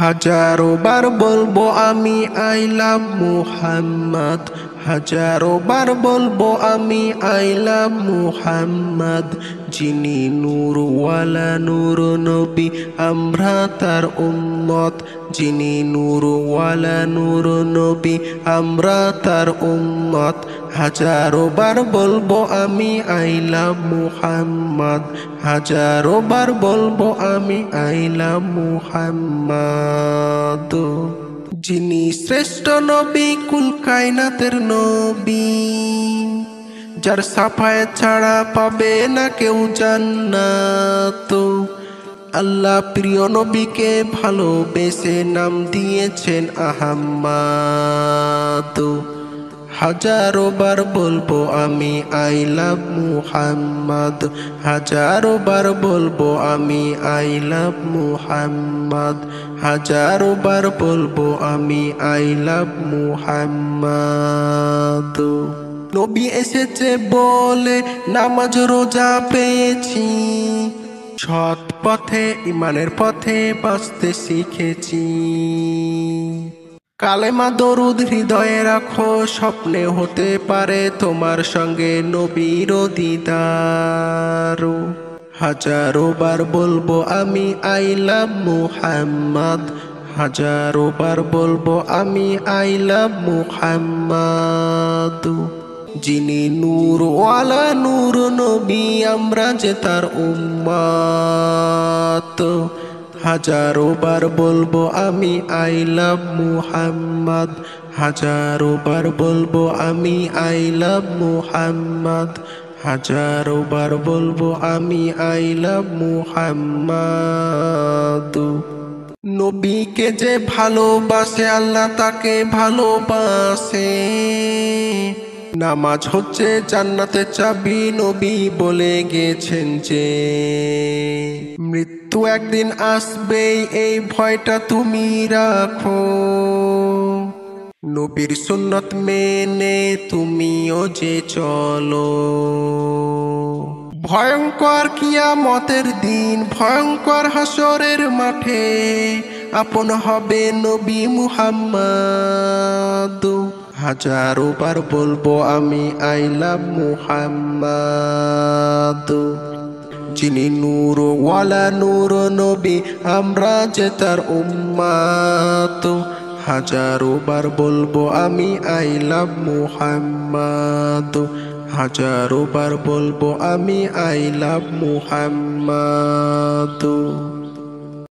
হাজারো বার বলবো আমি আই লাভ মুহাম্মদ, হাজারো বার বলবো আমি আই লাভ মুহাম্মদ। যিনি নূরওয়ালা নূর নবী আমরা তার উম্মত, যিনি নূরওয়ালা নূর নবী আমরা তার উম্মত। হাজারো বার বলবো আমি আই লাভ মুহাম্মদ, হাজারো বার বলবো আমি আই লাভ মুহাম্মদ। যিনি শ্রেষ্ঠ নবী কুল কায়নাতের নবী, যার সাফায়াত ছাড়া পাবে না কেউ জান্নাত। আল্লাহ প্রিয় নবীকে ভালোবেসে নাম দিয়েছেন আহাম্মদ। হাজারো বার বলবো আমি আই লাভ মুহাম্মদ, হাজারো বার বলবো আমি আই লাভ মুহাম্মদ, হাজারো বার বলবো আমি আই লাভ মুহাম্মদ। নবী এসেছে বলে নামাজ রোজা পেয়েছি, সৎ পথে ইমানের পথে বাঁচতে শিখেছি। কালেমা দরুদ হৃদয়ে রাখো, স্বপ্নে হতে পারে তোমার সঙ্গে নবীর দিদার। হাজারো বার বলবো আমি আই লাভ মুহাম্মদ, হাজারো বার বলবো আমি আই লাভ মুহাম্মদ। যিনি নূরওয়ালা নূর নবী আমরা যে তার উম্মত। হাজারো বার বলবো আমি আই লাভ মুহাম্মদ, হাজারো বার বলবো আমি আই লাভ মুহাম্মদ, হাজারো বার বলবো আমি আই লাভ মুহাম্মদ। নবীকে যে ভালোবাসে আল্লাহ তাকে ভালোবাসে, নামাজ হচ্ছে জান্নাতের চাবি নবী বলে গেছেন যে। মৃত্যু একদিন আসবেই এই ভয়টা তুমি রাখো, নবীর সুন্নত মেনে তুমিও যে চলো। ভয়ঙ্কর কিয়ামতের দিন ভয়ঙ্কর হাসরের মাঠে আপন হবে নবী মুহাম্মদ। হাজারো বার বলবো আমি আই লাভ মুহাম্মদ। যিনি নূরওয়ালা নূর নবী আমরা যে তার উম্মত। হাজারো বার বলবো আমি আই লাভ মুহাম্মদ, হাজারো বার বলবো আমি আই লাভ মুহাম্মদ।